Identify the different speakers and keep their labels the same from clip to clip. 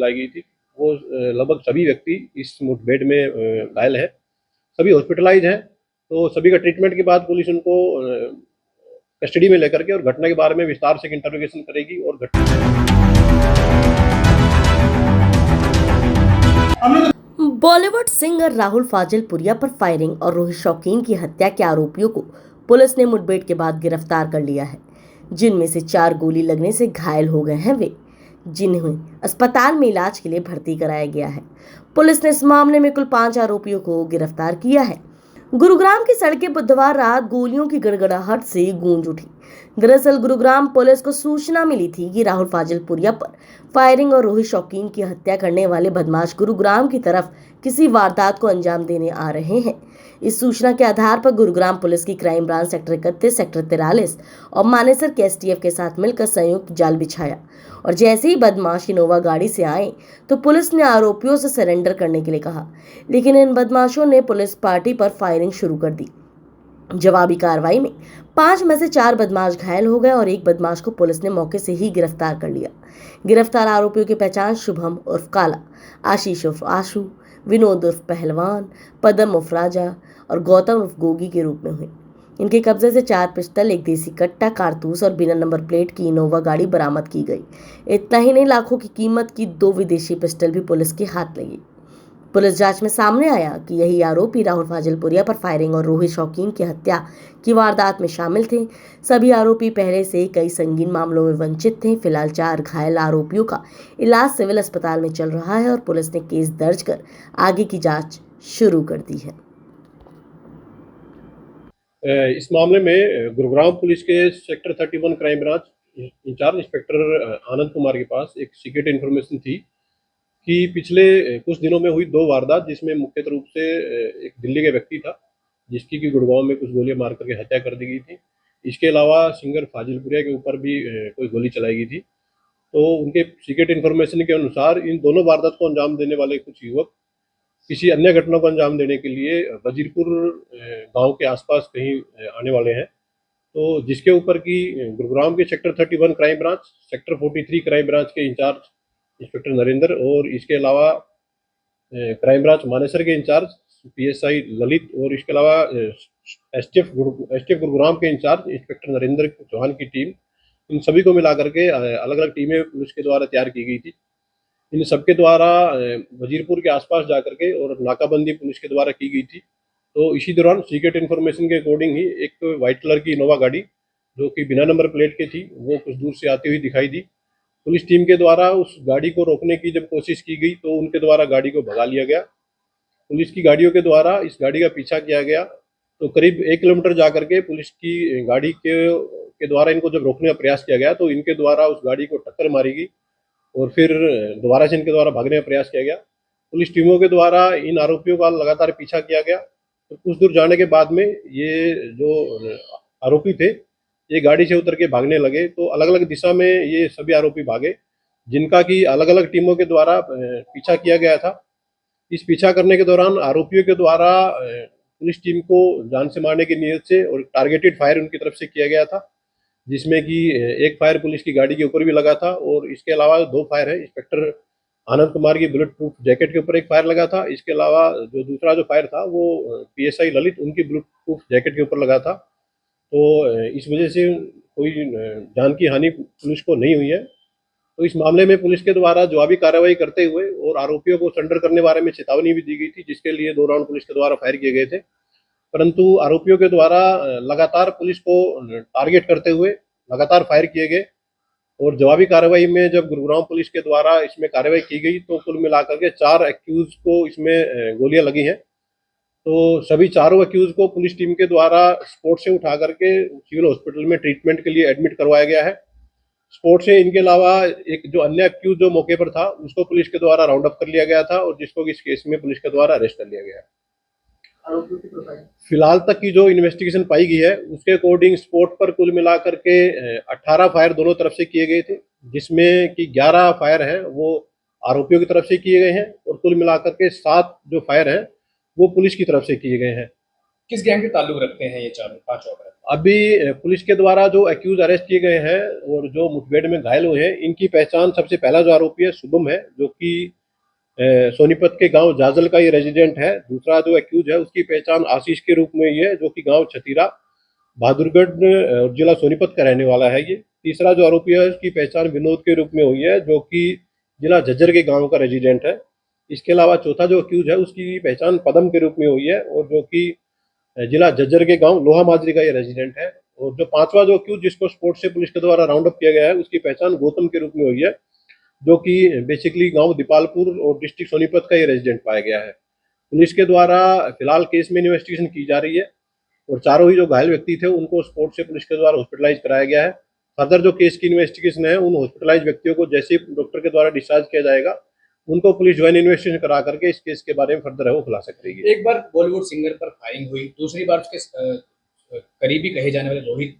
Speaker 1: चलाई गई थी, वो लगभग सभी व्यक्ति इस मुठभेड़ में घायल है, सभी हॉस्पिटलाइज हैं। तो सभी का ट्रीटमेंट के बाद पुलिस उनको कस्टडी में लेकर के और घटना के बारे में विस्तार से इंटरोगेशन करेगी। और
Speaker 2: बॉलीवुड सिंगर राहुल फाजिलपुरिया पर फायरिंग और रोहित शौकीन की हत्या के आरोपियों को पुलिस ने मुठभेड़ के बाद गिरफ्तार कर लिया है, जिनमें से 4 गोली लगने से घायल हो गए हैं वे, जिन्हें अस्पताल में इलाज के लिए भर्ती कराया गया है। पुलिस ने इस मामले में कुल 5 आरोपियों को गिरफ्तार किया है। गुरुग्राम की सड़कें बुधवार रात गोलियों की गड़गड़ाहट से गूंज उठी। दरअसल गुरुग्राम पुलिस को सूचना मिली थी कि राहुल फाजिलपुरिया पर फायरिंग और रोहित शौकीन की हत्या करने वाले बदमाश गुरुग्राम की तरफ किसी वारदात को अंजाम देने आ रहे हैं। इस सूचना के आधार पर गुरुग्राम पुलिस की क्राइम ब्रांच सेक्टर 31, सेक्टर 43 और मानेसर के एसटीएफ के साथ मिलकर संयुक्त जाल बिछाया और जैसे ही बदमाश इनोवा गाड़ी से आए तो पुलिस ने आरोपियों से सरेंडर करने के लिए कहा, लेकिन इन बदमाशों ने पुलिस पार्टी पर फायरिंग शुरू कर दी। जवाबी कार्रवाई में 5 में से 4 बदमाश घायल हो गए और एक बदमाश को पुलिस ने मौके से ही गिरफ्तार कर लिया। गिरफ्तार आरोपियों की पहचान शुभम उर्फ काला, आशीष उर्फ आशु, विनोद उर्फ पहलवान, पदम उर्फ राजा और गौतम उर्फ गोगी के रूप में हुई। इनके कब्जे से 4 पिस्टल, 1 देसी कट्टा, कारतूस और बिना नंबर प्लेट की इनोवा गाड़ी बरामद की गई। इतना ही नहीं, लाखों की कीमत की 2 विदेशी पिस्टल भी पुलिस के हाथ लगी। पुलिस जांच में सामने आया कि यही आरोपी राहुल फाजिलपुरिया पर फायरिंग और रोहित शौकीन की हत्या की वारदात में शामिल थे। सभी आरोपी पहले से कई संगीन मामलों में वंचित थे। फिलहाल 4 घायल आरोपियों का इलाज सिविल अस्पताल में चल रहा है और पुलिस ने केस दर्ज कर आगे की जांच शुरू कर दी है।
Speaker 1: इस मामले में गुरुग्राम पुलिस के sector 31 crime branch in charge inspector Anand Kumar के पास एक सीक्रेट इन्फॉर्मेशन थी कि पिछले कुछ दिनों में हुई 2 वारदात, जिसमें मुख्य रूप से एक दिल्ली का व्यक्ति था जिसकी कि गुड़गांव में कुछ गोलियां मार करके हत्या कर दी गई थी। इसके अलावा सिंगर फाजिलपुरिया के ऊपर भी कोई गोली चलाई गई थी। तो उनके सीक्रेट इन्फॉर्मेशन के अनुसार इन दोनों वारदात को अंजाम देने वाले कुछ युवक किसी अन्य घटना को अंजाम देने के लिए वजीरपुर गांव के आसपास कहीं आने वाले हैं। तो जिसके ऊपर की गुरुग्राम के sector 31 crime branch, sector 43 crime branch के इंचार्ज इंस्पेक्टर नरेंद्र और इसके अलावा क्राइम ब्रांच मानेसर के इंचार्ज पीएसआई ललित और इसके अलावा एसटीएफ गुरुग्राम के इंचार्ज इंस्पेक्टर नरेंद्र चौहान की टीम, इन सभी को मिला करके अलग अलग टीमें पुलिस के द्वारा तैयार की गई थी। इन सबके द्वारा वजीरपुर के आसपास जाकर के और नाकाबंदी पुलिस के द्वारा की गई थी। तो इसी दौरान सीक्रेट इन्फॉर्मेशन के अकॉर्डिंग ही एक व्हाइट कलर की इनोवा गाड़ी जो कि बिना नंबर प्लेट की थी, वो कुछ दूर से आती हुई दिखाई दी। पुलिस टीम के द्वारा उस गाड़ी को रोकने की जब कोशिश की गई तो उनके द्वारा गाड़ी को भगा लिया गया। पुलिस की गाड़ियों के द्वारा इस गाड़ी का पीछा किया गया। तो करीब 1 किलोमीटर जाकर के पुलिस की गाड़ी के द्वारा इनको जब रोकने का प्रयास किया गया तो इनके द्वारा उस गाड़ी को टक्कर मारी गई और फिर दोबारा से इनके द्वारा भागने का प्रयास किया गया। पुलिस टीमों के द्वारा इन आरोपियों का लगातार पीछा किया गया। तो कुछ दूर जाने के बाद में ये जो आरोपी थे ये गाड़ी से उतर के भागने लगे। तो अलग अलग दिशा में ये सभी आरोपी भागे, जिनका कि अलग अलग टीमों के द्वारा पीछा किया गया था। इस पीछा करने के दौरान आरोपियों के द्वारा पुलिस टीम को जान से मारने की नीयत से और टारगेटेड फायर उनकी तरफ से किया गया था, जिसमें कि एक फायर पुलिस की गाड़ी के ऊपर भी लगा था और इसके अलावा 2 फायर है। इंस्पेक्टर आनंद कुमार की बुलेट प्रूफ जैकेट के ऊपर एक फायर लगा था। इसके अलावा जो दूसरा जो फायर था वो पीएसआई ललित उनकी बुलेट प्रूफ जैकेट के ऊपर लगा था। तो इस वजह से कोई जान की हानि पुलिस को नहीं हुई है। तो इस मामले में पुलिस के द्वारा जवाबी कार्रवाई करते हुए और आरोपियों को सरेंडर करने बारे में चेतावनी भी दी गई थी, जिसके लिए 2 राउंड पुलिस के द्वारा फायर किए गए थे। परंतु आरोपियों के द्वारा लगातार पुलिस को टारगेट करते हुए लगातार फायर किए गए और जवाबी कार्रवाई में जब गुरुग्राम पुलिस के द्वारा इसमें कार्रवाई की गई तो कुल मिलाकर के 4 एक्यूज को इसमें गोलियां लगी हैं। तो सभी चारों एक्यूज को पुलिस टीम के द्वारा स्पॉट से उठा करके सिविल हॉस्पिटल में ट्रीटमेंट के लिए एडमिट करवाया गया है। स्पॉट से इनके अलावा एक जो अन्य एक्यूज जो मौके पर था उसको पुलिस के द्वारा राउंड अप कर लिया गया था और जिसको इस केस में पुलिस के द्वारा अरेस्ट कर लिया गया है। फिलहाल तक की जो इन्वेस्टिगेशन पाई गई है उसके अकॉर्डिंग स्पॉट पर कुल मिलाकर के 18 फायर दोनों तरफ से किए गए थे, जिसमें कि 11 फायर हैं वो आरोपियों की तरफ से किए गए हैं और कुल मिलाकर के 7 जो फायर हैं वो पुलिस की तरफ से किए गए हैं।
Speaker 3: किस गैंग के ताल्लुक रखते हैं ये 4-5 अपराधी?
Speaker 1: अभी पुलिस के द्वारा जो एक्यूज अरेस्ट किए गए हैं और जो मुठभेड़ में घायल हुए हैं, इनकी पहचान सबसे पहला जो आरोपी है शुभम है, जो कि सोनीपत के गांव जाजल का ये रेजिडेंट है। दूसरा जो एक्यूज है उसकी पहचान आशीष के रूप में ही है, जो कि गांव छतीरा बहादुरगढ़ जिला सोनीपत का रहने वाला है ये। तीसरा जो आरोपी है उसकी पहचान विनोद के रूप में हुई है, जो कि जिला झज्जर के गांव का रेजिडेंट है। इसके अलावा चौथा जो एक्यूज है उसकी पहचान पदम के रूप में हुई है, और जो कि जिला झज्जर के गांव लोहा माजरी का ये रेजिडेंट है। और जो पांचवा जो एक्यूज जिसको स्पोर्ट से पुलिस के द्वारा राउंड अप किया गया है, उसकी पहचान गौतम के रूप में हुई है, जो कि बेसिकली गांव दीपालपुर और डिस्ट्रिक्ट सोनीपत का ये रेजिडेंट पाया गया है। पुलिस के द्वारा फिलहाल केस में इन्वेस्टिगेशन की जा रही है, और चारों ही जो घायल व्यक्ति थे उनको स्पोर्ट से पुलिस के द्वारा हॉस्पिटलाइज कराया गया है। फर्दर जो केस की इन्वेस्टिगेशन है, उन हॉस्पिटलाइज व्यक्तियों को जैसे डॉक्टर के द्वारा डिस्चार्ज किया जाएगा, उनको पुलिस ज्वाइन इन्वेस्टिगेशन करा करके इस केस के बारे में फर्दर है वो खुलासा करेगी।
Speaker 3: एक बार बॉलीवुड सिंगर पर फायरिंग हुई, दूसरी बार उसके करीबी कहे जाने वाले रोहित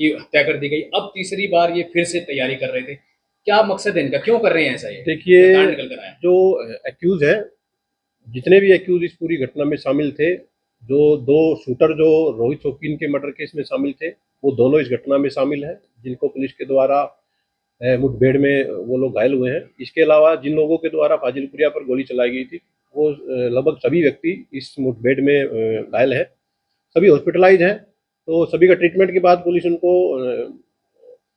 Speaker 3: की हत्या कर दी गई, अब तीसरी बार ये फिर से तैयारी कर रहे थे। क्या मकसद है इनका, क्यों कर रहे हैं ऐसा? ये
Speaker 1: देखिए,
Speaker 3: कांड निकल कर आया।
Speaker 1: जो एक्यूज है, जितने भी एक्यूज इस पूरी घटना में शामिल थे, जो दो शूटर जो रोहित शौकीन के मर्डर केस में शामिल थे, वो दोनों इस घटना में शामिल हैं, जिनको पुलिस के द्वारा मुठभेड़ में वो लोग घायल हुए हैं। इसके अलावा जिन लोगों के द्वारा फाजिलपुरिया पर गोली चलाई गई थी, वो लगभग सभी व्यक्ति इस मुठभेड़ में घायल हैं, सभी हॉस्पिटलाइज हैं। तो सभी का ट्रीटमेंट के बाद पुलिस उनको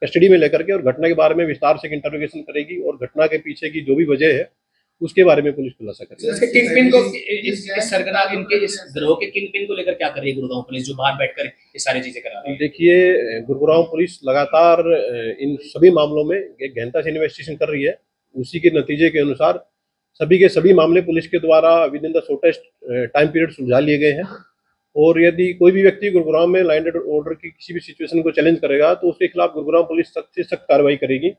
Speaker 1: कस्टडी में लेकर के और घटना के बारे में विस्तार से इंटरोगेशन करेगी, और घटना के पीछे की जो भी वजह है उसके बारे में पुलिस खुलासा करेगी।
Speaker 3: इसके किंगपिन को, इस सरगना इनके इस गिरोह के किंगपिन को लेकर क्या कर रही है गुड़गांव पुलिस, जो बाहर बैठकर ये सारी चीजें करा रही है?
Speaker 1: देखिए, गुरुग्राम पुलिस लगातार इन सभी मामलों में एक गहनता से इन्वेस्टिगेशन कर रही है। उसी के नतीजे के अनुसार सभी के सभी मामले पुलिस के द्वारा with in the shortest time period सुलझा लिए गए हैं। और यदि कोई भी व्यक्ति गुरुग्राम में लैंड ऑर्डर की किसी भी सिचुएशन को चैलेंज करेगा, तो उसके खिलाफ गुरुग्राम पुलिस सख्त से सख्त कार्रवाई करेगी।